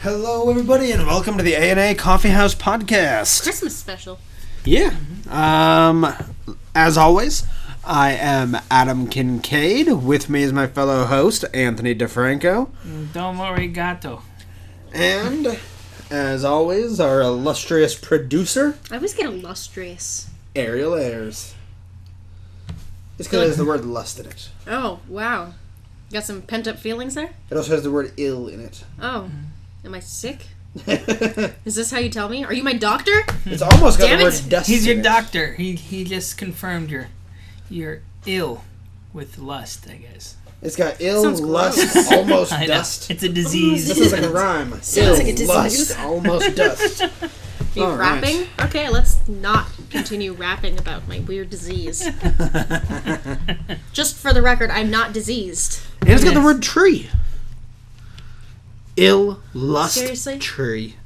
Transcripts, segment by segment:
Hello, everybody, and welcome to the A&A Coffee House Podcast. Christmas special. Yeah. As always, I am Adam Kincaid. With me is my fellow host, Anthony DeFranco. Domo arigato. And, as always, our illustrious producer, I always get illustrious. Ariel Ayers. It's because it has the word lust in it. Oh, wow. Got some pent-up feelings there? It also has the word ill in it. Oh. Am I sick? Is this how you tell me? Are you my doctor? It's almost got Damn the word it. dust He's in your it. doctor. He just confirmed you're ill with lust, I guess. It's got ill, Sounds lust, gross. almost I know. dust. It's a disease. This is like a rhyme. Sounds Ill, like a disease. lust, almost dust. Are you All rapping? right. Okay, let's not continue rapping about my weird disease. Just for the record, I'm not diseased. And it's got the Yes. word tree. Ill, lust, Seriously? tree.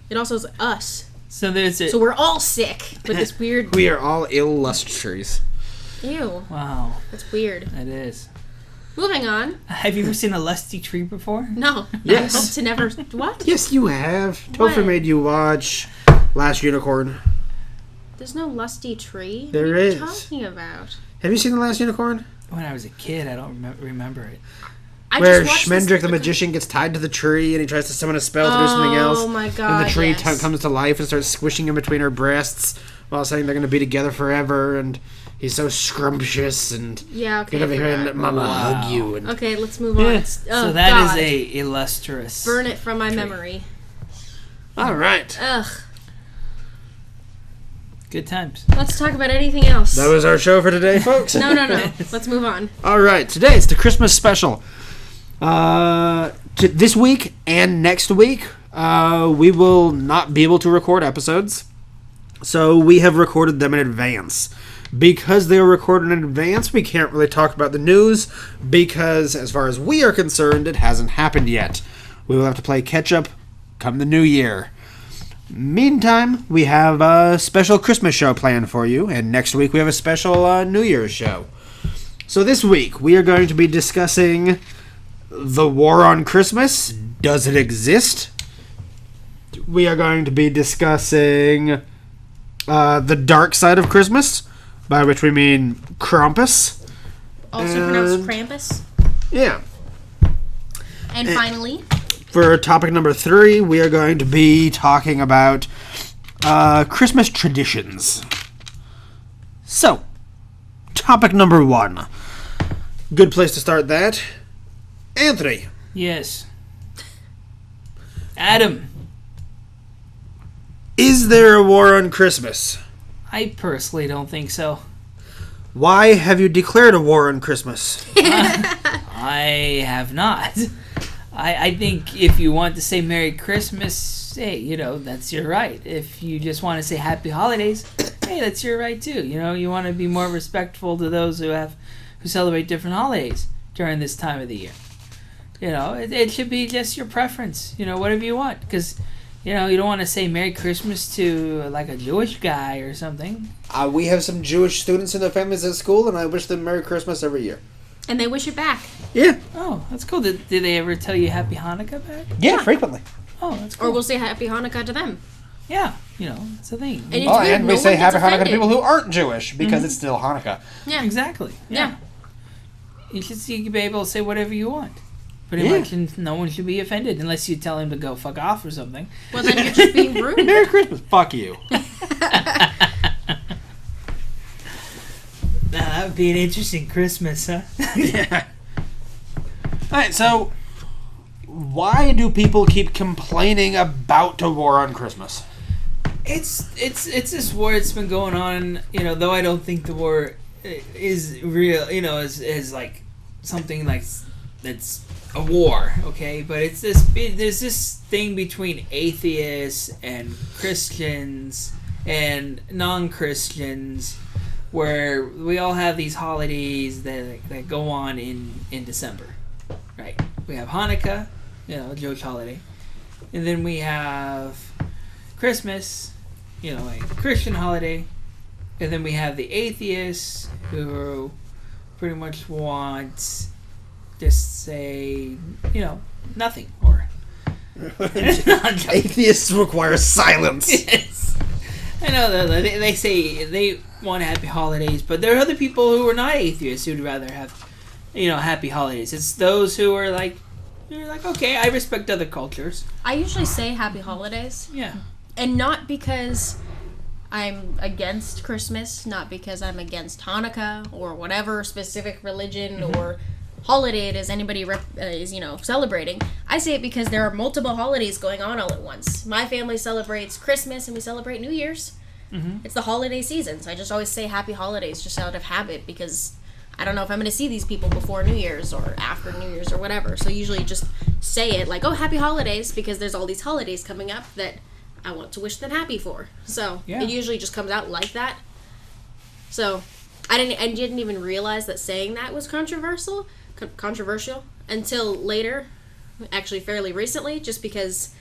It also is us. So there's a So we're all sick with this weird... We are all ill lust trees. Ew, wow. that's weird. It is. Moving on. Have you ever seen a lusty tree before? No. Yes. I hope to never... What? Yes, you have. Topher What? made you watch Last Unicorn. There's no lusty tree. There what are you is. talking about? Have you seen The Last Unicorn? When I was a kid, I don't remember it. I Where just watched this- Schmendrick the magician gets tied to the tree and he tries to summon a spell to do something else. Oh my god! And the tree yes. comes to life and starts squishing in between her breasts while saying they're going to be together forever. And he's so scrumptious and Yeah, okay. get over I here and forgot. let Mama Wow. hug you. And Okay, let's move on. Yes. Oh, So that is God. a illustrious. Burn it from my memory. all right, Ugh. Good times. Let's talk about anything else. that was our show for today, folks. No. Let's move on. All right, today it's the Christmas special. This week and next week, we will not be able to record episodes. So we have recorded them in advance. Because they were recorded in advance, we can't really talk about the news because, as far as we are concerned, it hasn't happened yet. We will have to play catch-up come the new year. Meantime, we have a special Christmas show planned for you, and next week we have a special New Year's show. So this week, we are going to be discussing the War on Christmas. Does it exist? We are going to be discussing the dark side of Christmas, by which we mean Krampus. Also And- pronounced Krampus. Yeah. And finally, For topic number 3, we are going to be talking about Christmas traditions. So, topic number 1. Good place to start that. Anthony. Yes. Adam, Is there a war on Christmas? I personally don't think so. Why have you declared a war on Christmas? I have not. I think if you want to say Merry Christmas, hey, that's your right. If you just want to say Happy Holidays, hey, that's your right too. You want to be more respectful to those who celebrate different holidays during this time of the year. It should be just your preference. Whatever you want, because you don't want to say Merry Christmas to like a Jewish guy or something. We have some Jewish students and their families at school, and I wish them Merry Christmas every year. and they wish it back. Yeah. Oh, that's cool. Did they ever tell you Happy Hanukkah back? Yeah, frequently. Oh, that's cool. Or we'll say Happy Hanukkah to them. Yeah, it's a thing. And it's Oh, weird, and no we say one Happy gets Hanukkah to offended. people who aren't Jewish, because it's still Hanukkah. Yeah. Exactly. Yeah. You should be able to say whatever you want. Pretty Yeah. much, and no one should be offended unless you tell him to go fuck off or something. Well, then you're just being rude. Merry Christmas. Fuck you. Now, that would be an interesting Christmas, huh? Yeah. Alright, so why do people keep complaining about a war on Christmas? It's this war that's been going on, though I don't think the war is real, is like something like that's a war, okay? But there's this thing between atheists and Christians and non-Christians where we all have these holidays that go on in December, right? We have Hanukkah, Jewish holiday, and then we have Christmas, a Christian holiday, and then we have the atheists who pretty much want just say, nothing, or Atheists require silence. Yes. I know that they say they want happy holidays, but there are other people who are not atheists who'd rather have, happy holidays. It's those who are like, okay, I respect other cultures. I usually say happy holidays. Yeah. And not because I'm against Christmas, not because I'm against Hanukkah or whatever specific religion or holiday it is anybody is celebrating. I say it because there are multiple holidays going on all at once. My family celebrates Christmas and we celebrate New Year's. It's the holiday season, so I just always say happy holidays just out of habit because I don't know if I'm going to see these people before New Year's or after New Year's or whatever. So usually just say it like, oh, happy holidays, because there's all these holidays coming up that I want to wish them happy for. So it usually just comes out like that. So I didn't even realize that saying that was controversial until later, actually fairly recently, just because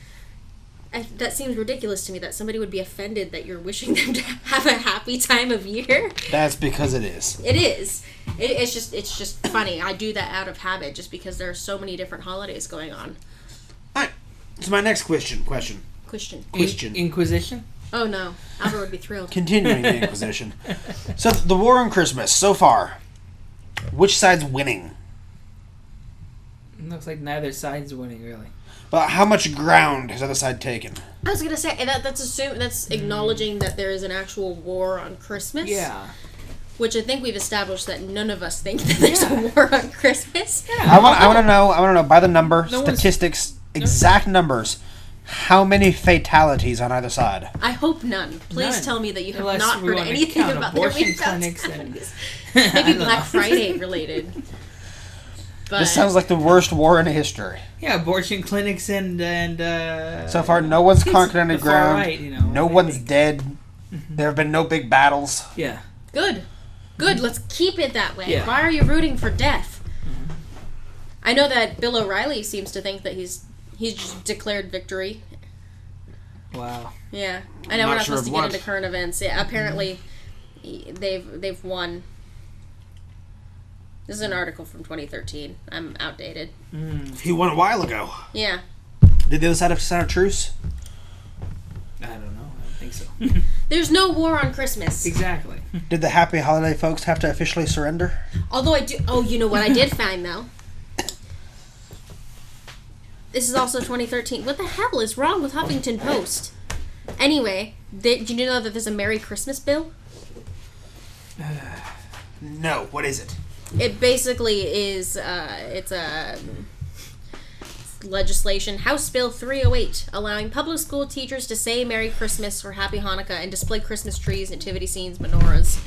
that seems ridiculous to me that somebody would be offended that you're wishing them to have a happy time of year. That's because it is. It is. It's just funny. I do that out of habit just because there are so many different holidays going on. All right. So my next question. Inquisition? Oh no, Albert would be thrilled. Continuing the Inquisition. So the war on Christmas so far, which side's winning? It looks like neither side's winning, really. But how much ground has the other side taken? I was gonna say that's acknowledging that there is an actual war on Christmas. Yeah. Which I think we've established that none of us think that there's a war on Christmas. Yeah. I want to know by the number, statistics, exact numbers. How many fatalities on either side? I hope none. Please None. tell me that you have Unless not we heard want to anything count about their abortion clinics and Maybe I don't Black know. Friday related. But This sounds like the worst war in history. Yeah, abortion clinics and So far, no one's conquered any the far ground. right, No one's dead. There have been no big battles. Yeah. good. Let's keep it that way. Yeah. Why are you rooting for death? I know that Bill O'Reilly seems to think that he's just declared victory. Wow. Yeah, I know Not we're not sure supposed to of get what. into current events. Yeah, apparently they've won. This is an article from 2013. I'm outdated. He won a while ago. Yeah. Did the other side have to sign a truce? I don't know. I don't think so. There's no war on Christmas. Exactly. Did the Happy Holiday folks have to officially surrender? Although I do. Oh, you know what I did find though. This is also 2013. What the hell is wrong with Huffington Post? Anyway, did you know that there's a Merry Christmas bill? No. What is it? It basically is, it's a legislation, House Bill 308, allowing public school teachers to say Merry Christmas or Happy Hanukkah and display Christmas trees, nativity scenes, menorahs.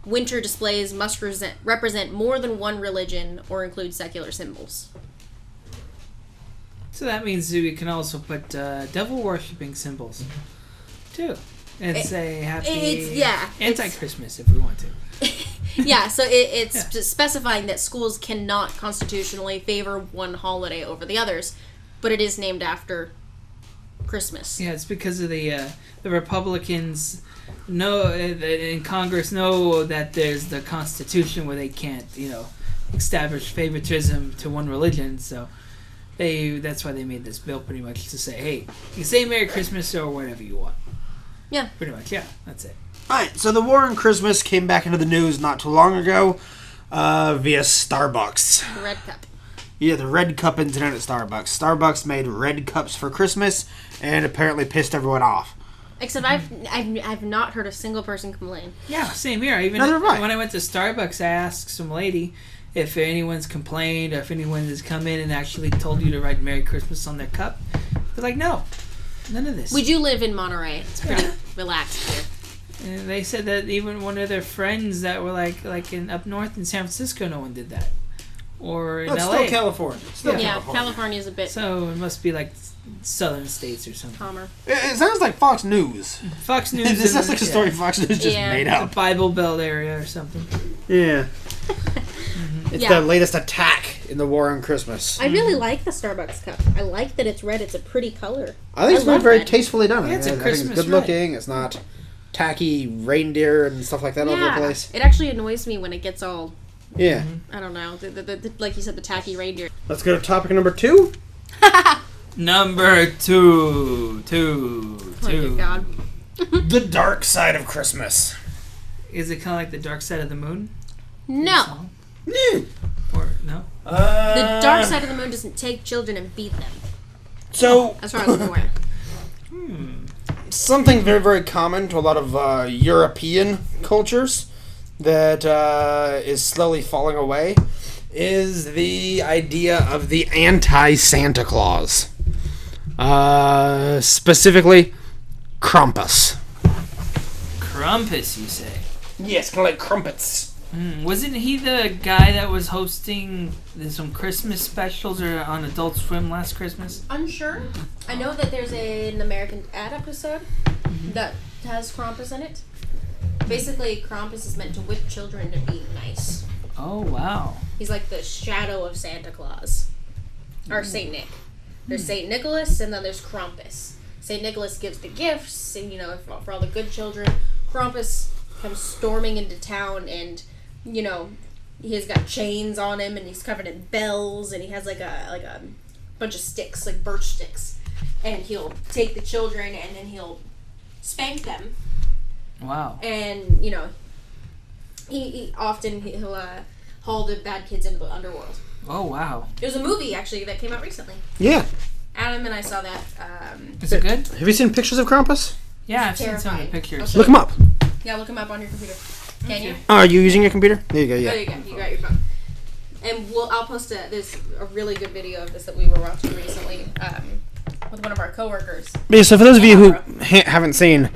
Winter displays must represent more than one religion or include secular symbols. So that means we can also put devil worshipping symbols too, and say happy anti-Christmas if we want to. Yeah, so it's specifying that schools cannot constitutionally favor one holiday over the others, but it is named after Christmas. Yeah, it's because of the Republicans know in Congress know that there's the Constitution where they can't establish favoritism to one religion, so that's why they made this bill pretty much to say, hey, you can say Merry Christmas or whatever you want. Yeah. Pretty much, yeah, that's it. Alright, so the war on Christmas came back into the news not too long ago via Starbucks. The Red Cup. Yeah, the Red Cup incident at Starbucks. Starbucks made red cups for Christmas and apparently pissed everyone off. Except I've not heard a single person complain. Yeah, same here. Even Neither have I. when I went to Starbucks, I asked some lady if anyone's complained or if anyone has come in and actually told you to write Merry Christmas on their cup. They're like, no, none of this. We do live in Monterey. It's pretty relaxed here. And they said that even one of their friends that were like in up north in San Francisco, no one did that. Or in It's LA. still California. Still Yeah, California. California's a bit So it must be like southern states or something. calmer. It sounds like Fox News. Fox News. This sounds and- like a story Fox News just Yeah. made The up. Bible Belt area or something. Yeah. It's Yeah. the latest attack in the war on Christmas. I really like the Starbucks cup. I like that it's red. It's a pretty color. I think it's love very red. tastefully done. Yeah, it's a I think Christmas it's good red. looking. It's not tacky reindeer and stuff like that all over the place. It actually annoys me when it gets all, Yeah. I don't know, like you said, the tacky reindeer. Let's go to topic number 2. Number two. Oh, dear God. The Dark Side of Christmas. Is it kind of like the dark side of the moon? No. Song? Or no? The dark side of the moon doesn't take children and beat them. So, As far as I'm aware. something very, very common to a lot of European cultures that is slowly falling away is the idea of the anti-Santa Claus. Specifically, Krampus. Krampus, you say? Yes, kind of like crumpets. Wasn't he the guy that was hosting some Christmas specials or on Adult Swim last Christmas? Unsure. I know that there's an American Dad episode that has Krampus in it. Basically, Krampus is meant to whip children to be nice. Oh, wow. He's like the shadow of Santa Claus. Or St. Nick. There's St. Nicholas, and then there's Krampus. St. Nicholas gives the gifts, and, for all the good children. Krampus comes storming into town, and, he's got chains on him, and he's covered in bells, and he has like a bunch of sticks, like birch sticks. And he'll take the children, and then he'll spank them. Wow. And, he'll haul the bad kids into the underworld. Oh, wow. There's a movie, actually, that came out recently. Yeah. Adam and I saw that. Is it good? Have you seen pictures of Krampus? Yeah, I've seen some of the terrifying. pictures. Look him up. Yeah, look him up on your computer. Can you? Oh, are you using your computer? There you go, Oh, yeah. there you go. You got your phone. And I'll post there's a really good video of this that we were watching recently with one of our coworkers. Yeah, so for those of you who haven't seen,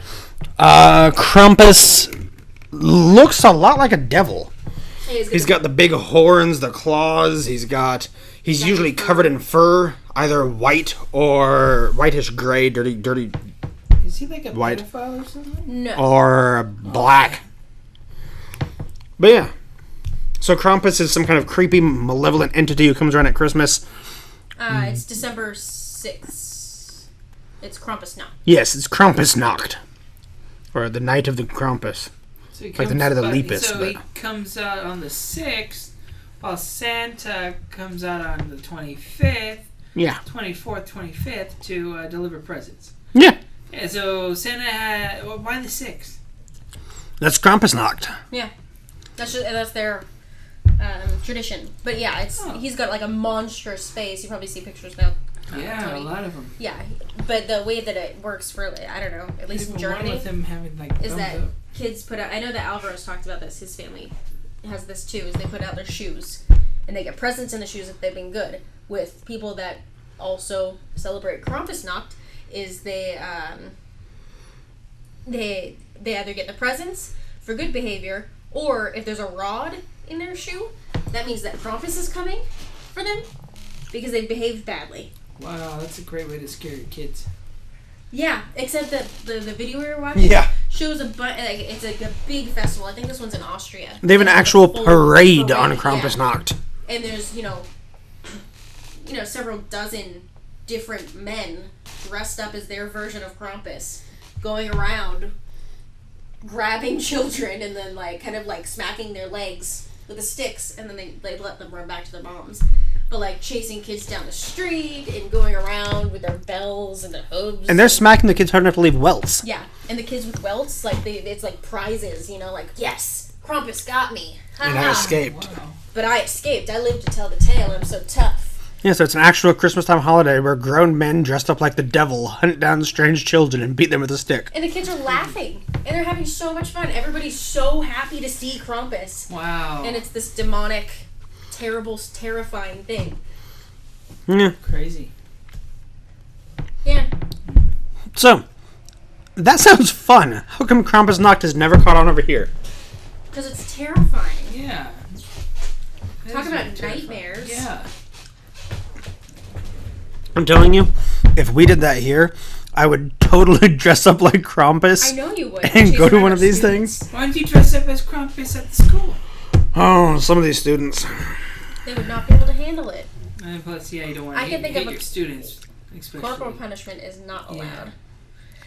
Krampus looks a lot like a devil. He's got the big horns, the claws. He's usually covered in fur, either white or whitish gray, dirty, Is he like a White. pedophile or something? No. or black. But yeah, so Krampus is some kind of creepy, malevolent entity who comes around at Christmas. It's December 6th. It's Krampusnacht. Yes, it's Krampusnacht, or the night of the Krampus. So he Like the night of the Lepus, So but- he comes out on the 6th, while Santa comes out on the 25th, Yeah, 24th, 25th to deliver presents. yeah, Yeah, so Santa why the 6th? that's Krampusnacht. Yeah. That's their tradition. But yeah, he's got like a monstrous face. You probably see pictures now. Yeah, Tony. a lot of them. Yeah, but the way that it works for, I don't know, at least in Even one Germany, with him having like is thumbs that up. kids put out, I know that Alvaro's talked about this, his family has this too, is they put out their shoes, and they get presents in the shoes if they've been good. With people that also celebrate Krampusnacht, is they either get the presents for good behavior, or if there's a rod in their shoe, that means that Krampus is coming for them, because they've behaved badly. Wow, that's a great way to scare your kids. Yeah, except that the video we were watching shows it's like a big festival. I think this one's in Austria. They have an And actual full parade on yeah. Krampusnacht. And there's several dozen different men dressed up as their version of Krampus, going around grabbing children and then kind of smacking their legs with the sticks, and then they let them run back to their moms. But chasing kids down the street and going around with their bells and their hooves. And they're smacking the kids hard enough to leave welts. Yeah, and the kids with welts, it's like prizes, yes, Krampus got me. And I escaped. Wow. But I escaped. I lived to tell the tale. I'm so tough. Yeah, so it's an actual Christmas time holiday where grown men dressed up like the devil hunt down strange children and beat them with a stick. And the kids are laughing, and they're having so much fun. Everybody's so happy to see Krampus. Wow. And it's this demonic, terrible, terrifying thing. Yeah. Crazy. Yeah. So, that sounds fun. How come Krampusnacht has never caught on over here? Because it's terrifying. Yeah. That Talk is about very terrifying. nightmares. Yeah. I'm telling you, if we did that here, I would totally dress up like Krampus. I know you would. And Chase go to around one of our these students. things. Why don't you dress up as Krampus at the school? Oh, some of these students. They would not be able to handle it. And plus, yeah, you don't want I to can hate, think of your a- students, especially. Corporal punishment is not allowed. Yeah.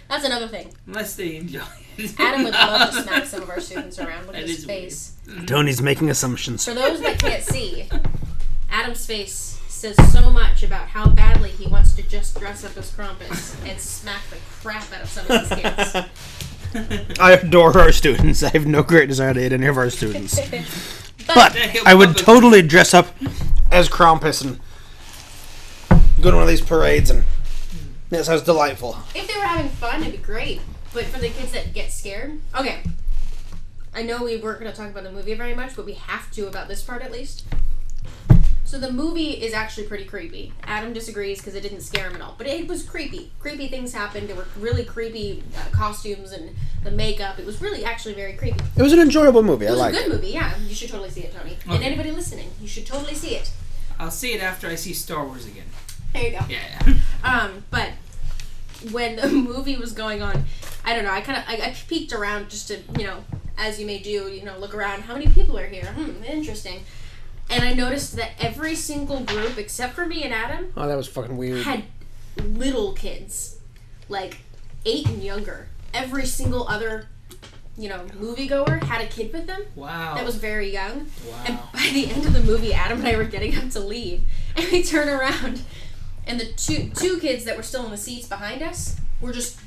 That's another thing. Unless they enjoy it. Adam would love to smack some of our students around with That his is face. Tony's making assumptions. For those that can't see, Adam's face says so much about how badly he wants to just dress up as Krampus and smack the crap out of some of these kids. I adore our students. I have no great desire to hate any of our students. But But I would totally dress up as Krampus and go to one of these parades, and that sounds delightful. if they were having fun, it'd be great. But for the kids that get scared, okay. I know we weren't going to talk about the movie very much, but we have to about this part at least. So the movie is actually pretty creepy. Adam disagrees because it didn't scare him at all, but it was creepy. Creepy things happened. There were really creepy costumes and the makeup. It was really actually very creepy. It was an enjoyable movie. It I was a liked good it. movie, yeah. You should totally see it, Tony. And Okay. anybody listening, you should totally see it. I'll see it after I see Star Wars again. There you go. Yeah. But when the movie was going on, I don't know. I peeked around just to, as you may do, look around. How many people are here? Interesting. And I noticed that every single group, except for me and Adam, Oh, that was fucking weird. had little kids, like 8 and younger. Every single other, moviegoer had a kid with them Wow. that was very young. Wow. And by the end of the movie, Adam and I were getting up to leave, and we turn around, and the two kids that were still in the seats behind us were just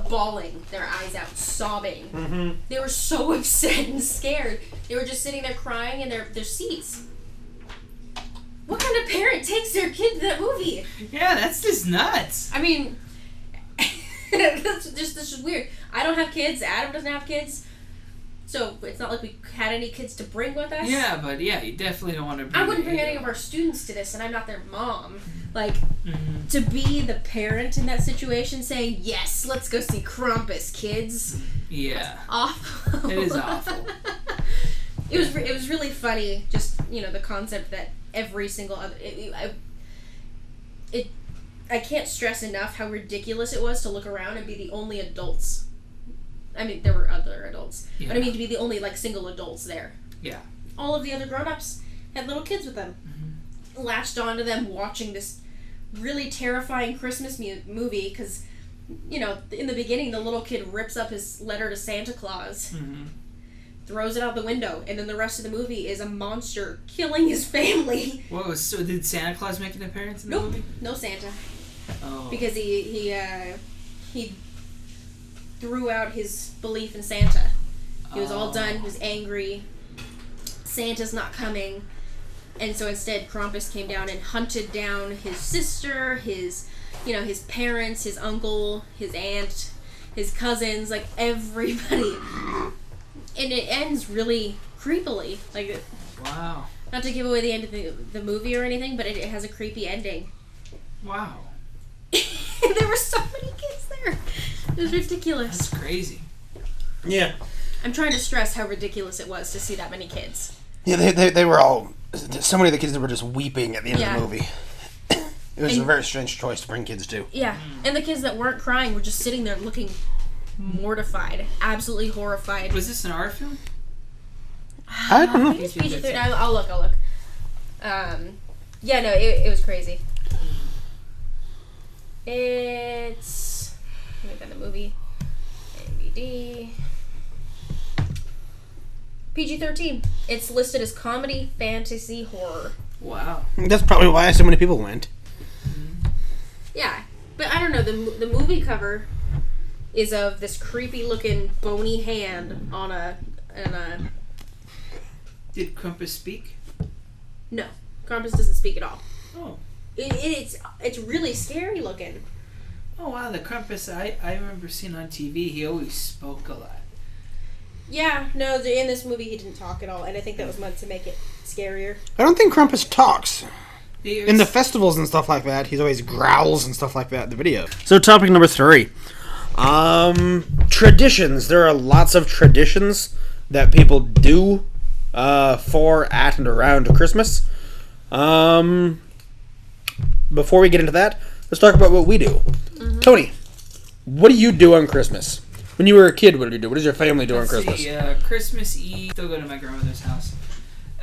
bawling their eyes out, sobbing. Mm-hmm. They were so upset and scared. They were just sitting there crying in their seats. What kind of parent takes their kid to that movie? Yeah, that's just nuts. I mean, that's just weird. I don't have kids. Adam doesn't have kids. So it's not like we had any kids to bring with us. Yeah, but yeah, you definitely don't want to bring I wouldn't bring any of our students to this, and I'm not their mom. Like, Mhm. to be the parent in that situation saying, yes, let's go see Krampus, kids. Yeah. Awful. It is awful. It was really funny, just, the concept that every single other... I can't stress enough how ridiculous it was to look around and be the only adults. I mean, there were other adults. Yeah. But I mean, to be the only, single adults there. Yeah. All of the other grown-ups had little kids with them. Mm-hmm. Latched onto them watching this really terrifying Christmas movie because, in the beginning, the little kid rips up his letter to Santa Claus, Mm-hmm. throws it out the window, and then the rest of the movie is a monster killing his family. So did Santa Claus make an appearance in the Nope, movie? no Santa. Oh. Because he threw out his belief in Santa. He was all done. He was angry. Santa's not coming. And so instead, Krampus came down and hunted down his sister, his parents, his uncle, his aunt, his cousins, everybody. And it ends really creepily. Wow. Not to give away the end of the movie or anything, but it has a creepy ending. Wow. There were so many kids there. It was ridiculous. That's crazy. Yeah. I'm trying to stress how ridiculous it was to see that many kids. Yeah, they were all... So many of the kids were just weeping at the end of the movie. It was a very strange choice to bring kids to. Yeah, and the kids that weren't crying were just sitting there looking mortified, absolutely horrified. Was this an R film? I don't know. It's PG-13. I'll look. Yeah, no, it was crazy. It's... Let me find the movie. DVD. PG-13. It's listed as comedy, fantasy, horror. Wow. That's probably why so many people went. Yeah, but I don't know. The movie cover is of this creepy-looking bony hand on a Did Krampus speak? No, Krampus doesn't speak at all. Oh. It's really scary looking. Oh wow, the Krampus I remember seeing on TV. He always spoke a lot. Yeah, no, in this movie he didn't talk at all, and I think that was meant to make it scarier. I don't think Krampus talks. He In the was- festivals and stuff like that, he's always growls and stuff like that in the video. So topic number 3. Traditions. There are lots of traditions that people do for, at, and around Christmas. Before we get into that, let's talk about what we do. Tony, what do you do on Christmas? When you were a kid, what did you do? What does your family do on Let's Christmas? see, Christmas Eve, still go to my grandmother's house.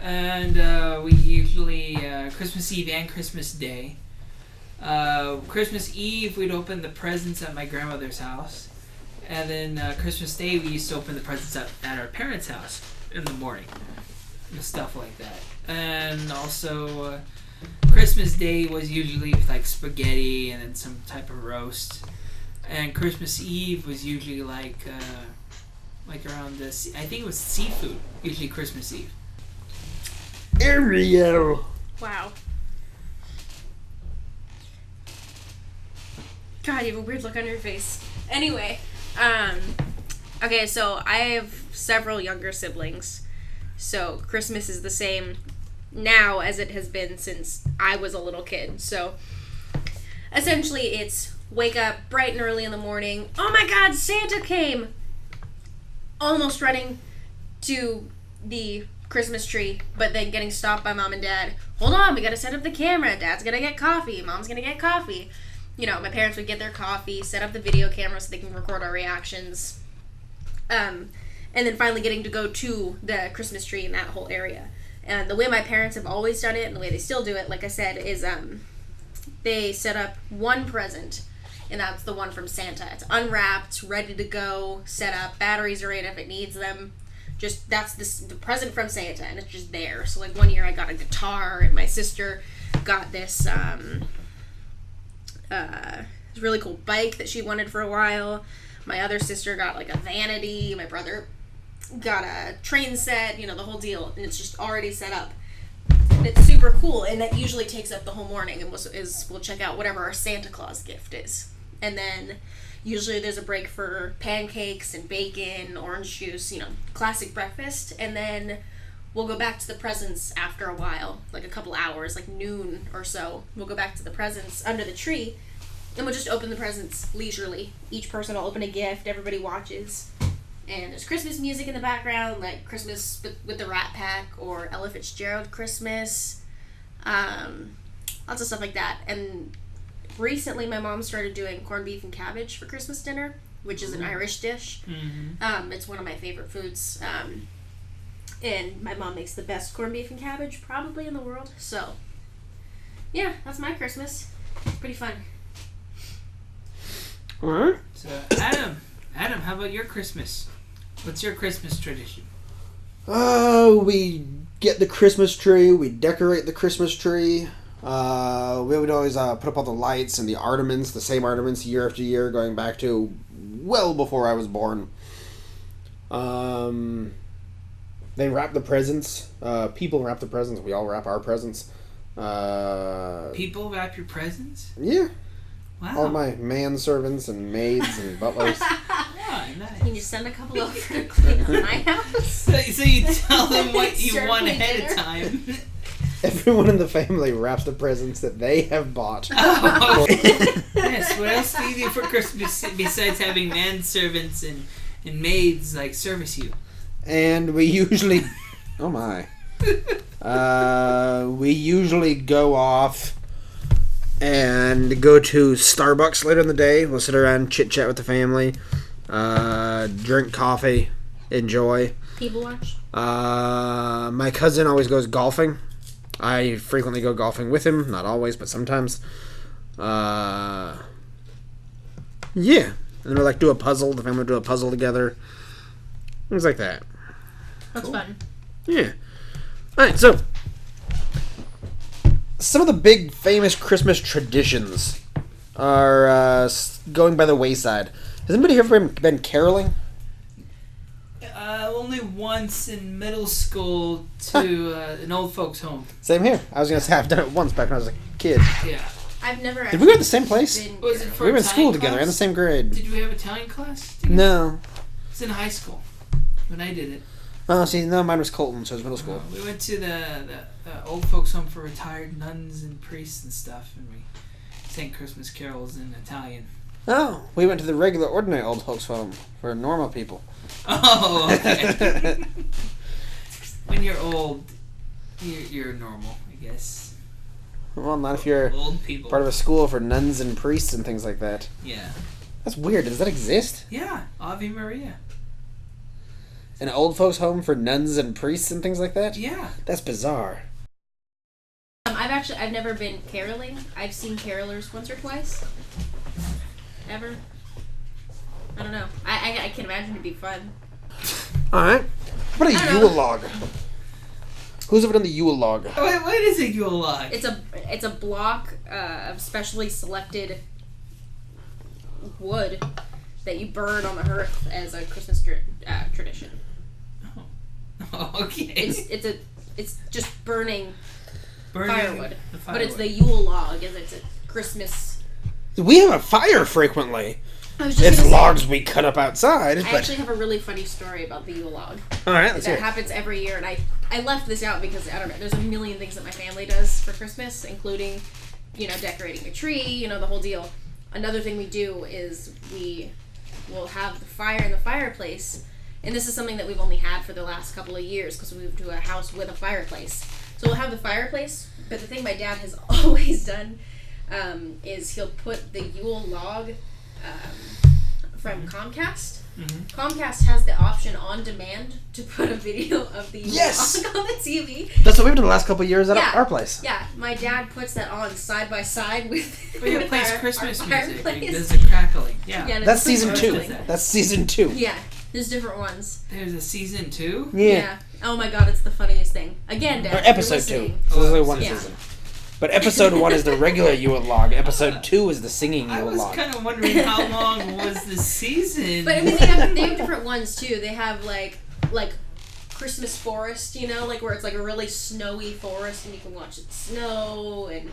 And we usually, Christmas Eve and Christmas Day. Christmas Eve, we'd open the presents at my grandmother's house. And then Christmas Day, we used to open the presents at our parents' house in the morning. And stuff like that. And also, Christmas Day was usually like spaghetti and then some type of roast, and Christmas Eve was usually like around this. I think it was seafood. Usually Christmas Eve. Ariel. Wow. God, you have a weird look on your face. Anyway, okay, so I have several younger siblings. So Christmas is the same now as it has been since I was a little kid. So essentially it's wake up bright and early in the morning. Oh my God, Santa came! Almost running to the Christmas tree, but then getting stopped by mom and dad. Hold on, we gotta set up the camera. Dad's gonna get coffee. Mom's gonna get coffee. You know, my parents would get their coffee, set up the video camera so they can record our reactions. And then finally getting to go to the Christmas tree in that whole area. And the way my parents have always done it, and the way they still do it, like I said, is they set up one present, and that's the one from Santa. It's unwrapped, ready to go, set up, batteries are in if it needs them. Just, that's the present from Santa, and it's just there. So, like, one year I got a guitar, and my sister got this really cool bike that she wanted for a while. My other sister got, like, a vanity. My brother got a train set, you know, the whole deal. And it's just already set up. And it's super cool, and that usually takes up the whole morning, and we'll check out whatever our Santa Claus gift is. And then usually there's a break for pancakes and bacon, orange juice, you know, classic breakfast. And then we'll go back to the presents after a while, like a couple hours, like noon or so. We'll go back to the presents under the tree, and we'll just open the presents leisurely. Each person will open a gift, everybody watches. And there's Christmas music in the background, like Christmas with the Rat Pack or Ella Fitzgerald Christmas. Lots of stuff like that. And recently my mom started doing corned beef and cabbage for Christmas dinner, which is an Irish dish. Mm-hmm. It's one of my favorite foods. And my mom makes the best corned beef and cabbage probably in the world. So, yeah, that's my Christmas. Pretty fun. Alright. So, Adam, how about your Christmas? What's your Christmas tradition? We get the Christmas tree. We decorate the Christmas tree. We would always put up all the lights and the ornaments, the same ornaments year after year, going back to well before I was born. They wrap the presents. People wrap the presents. We all wrap our presents. People wrap your presents? Yeah. Wow. All my manservants and maids and butlers. Oh, nice. Can you send a couple over to clean up my house? So you tell them what you Serve want me ahead of dinner? time. Everyone in the family wraps the presents that they have bought. Oh. Yes, what else do you do for Christmas besides having manservants and maids like service you? And we usually... Oh my. We usually go off and go to Starbucks later in the day. We'll sit around, chit-chat with the family, drink coffee, enjoy. People watch? My cousin always goes golfing. I frequently go golfing with him. Not always, but sometimes. Yeah. And then we like do a puzzle. The family will do a puzzle together. Things like that. That's fun. Yeah. Alright, so some of the big famous Christmas traditions are going by the wayside. Has anybody ever been caroling? Only once in middle school to an old folks' home. Same here. I was going to say I've done it once back when I was a kid. Yeah. I've never Did we go to the same place? Was it for We were in school Italian together, class? in the same grade. Did we have Italian class together? No. It was in high school when I did it. Oh, see, no, mine was Colton, so it was middle school. We went to the old folks' home for retired nuns and priests and stuff, and we sang Christmas carols in Italian. Oh, we went to the regular, ordinary old folks' home for normal people. Oh, okay. When you're old, you're normal, I guess. Well, not if you're Old people. part of a school for nuns and priests and things like that. Yeah. That's weird. Does that exist? Yeah. Ave Maria. An old folks' home for nuns and priests and things like that? Yeah. That's bizarre. I've never been caroling. I've seen carolers once or twice. Ever. I don't know. I can imagine it'd be fun. Alright. What a I don't know. Yule log? Who's ever done the Yule log? What is a Yule log? It's a block of specially selected wood that you burn on the hearth as a Christmas tradition. Oh, okay. It's just burning firewood. The But it's the Yule log, and it's a Christmas. We have a fire frequently. I was just It's gonna say, logs we cut up outside. I But actually have a really funny story about the Yule log. all right, let's hear That it. happens every year, and I left this out because, I don't know, there's a million things that my family does for Christmas, including, decorating a tree, the whole deal. Another thing we do is we will have the fire in the fireplace, and this is something that we've only had for the last couple of years because we moved to a house with a fireplace. So we'll have the fireplace, but the thing my dad has always done is he'll put the Yule log from Comcast. Mm-hmm. Comcast has the option on demand to put a video of the Yule log on the TV. That's what we've done the last couple of years at our place. Yeah, my dad puts that on side by side with. We have plays Christmas our music. fireplace. There's a crackling. Yeah. That's season 2. Really That's season 2. Yeah, there's different ones. There's a season 2? Yeah. Oh my god, it's the funniest thing. Again, Dad. Or episode 2. Listening. So there's only one Yeah. season. But episode 1 is the regular Yule log. Episode 2 is the singing I Yule was log. kind of wondering how long was the season. But I mean, they have different ones too. They have like Christmas forest, where it's like a really snowy forest and you can watch it snow and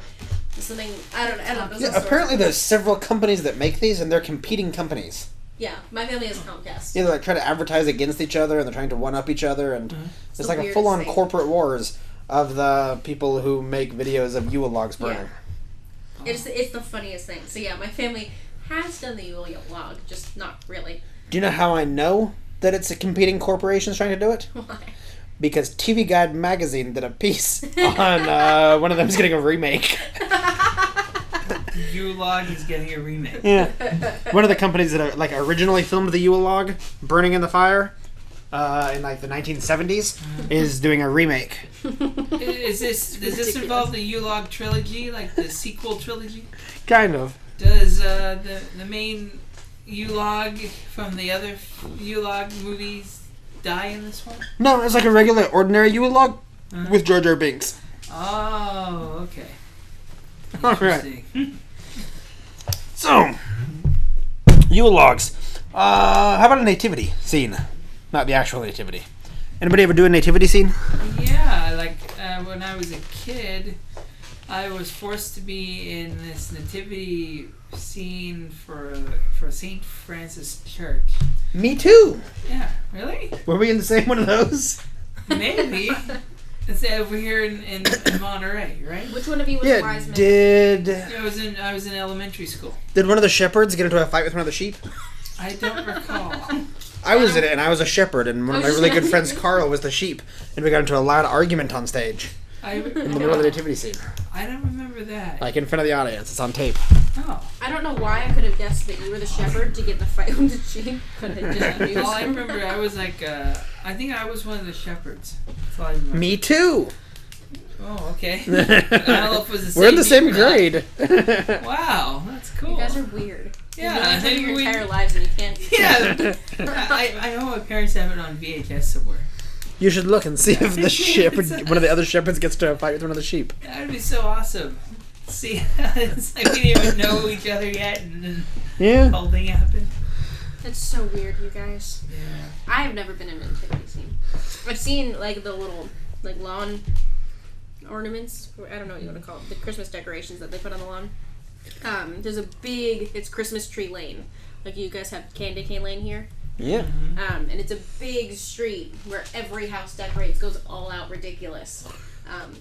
something. I don't know. Yeah, apparently there's several companies that make these, and they're competing companies. Yeah, my family has Comcast. Yeah, they're like trying to advertise against each other, and they're trying to one up each other, and it's the like a weirdest full-on thing. corporate wars of the people who make videos of Yule logs burning. Yeah. It's the funniest thing. So yeah, my family has done the Yule log, just not really. Do you know how I know that it's a competing corporations trying to do it? Why? Because TV Guide magazine did a piece on one of them's getting a remake. Yule log is getting a remake. Yeah, one of the companies that originally filmed the Yule log burning in the fire in the 1970s is doing a remake. Does this involve the Yule log trilogy, like the sequel trilogy? Kind of. Does the main Yule log from the other Yule log movies die in this one? No, it's like a regular, ordinary Yule log with Jar Jar Binks. Oh, okay. All right. Interesting. So, Yule logs. How about a nativity scene? Not the actual nativity. Anybody ever do a nativity scene? Yeah, when I was a kid, I was forced to be in this nativity scene for St. Francis Church. Me too. Yeah, really? Were we in the same one of those? Maybe. It's over here in Monterey, right? Which one of you was Yeah. wise man? Did I was in elementary school. one of the shepherds get into a fight with one of the sheep? I don't recall. I was in it, and I was a shepherd, and one of my really good friends, Carl, was the sheep, and we got into a loud argument on stage in the middle of the nativity scene, I don't remember that. like in front of the audience. It's on tape. Oh. I don't know why I could have guessed that you were the shepherd to get in the fight with the sheep, but I just knew. All I remember, I was I think I was one of the shepherds. That's all I remember. Me too. Oh, okay. I don't know if it was the same. We're in the same year or not. grade. Wow, that's cool. You guys are weird. Yeah, You've been through your we- entire lives and you can't. Yeah, I know my parents have it on VHS somewhere. You should look and see if the shepherd, one of the other shepherds, gets to a fight with one of the sheep. That would be so awesome. See, it's like we didn't even know each other yet, and then Yeah. the whole thing happened. That's so weird, you guys. Yeah. I have never been in a nativity scene. I've seen the little lawn ornaments. I don't know what you want to call it. The Christmas decorations that they put on the lawn. There's it's Christmas tree lane. Like you guys have Candy Cane Lane here. Yeah. And it's a big street where every house decorates, goes all out ridiculous.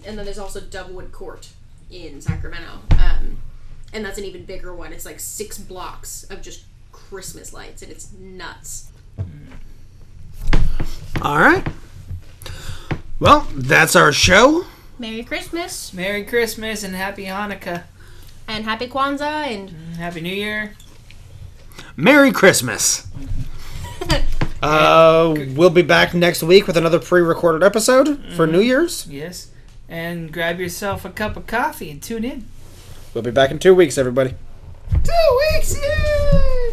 And then there's also Dovewood Court in Sacramento. And that's an even bigger one. It's like 6 blocks of just Christmas lights, and it's nuts. All right. Well, that's our show. Merry Christmas Merry Christmas and Happy Hanukkah. and Happy Kwanzaa and Happy New Year. Merry Christmas. We'll be back next week with another pre-recorded episode for New Year's. Yes. And grab yourself a cup of coffee and tune in. We'll be back in 2 weeks, everybody. 2 weeks! Yay!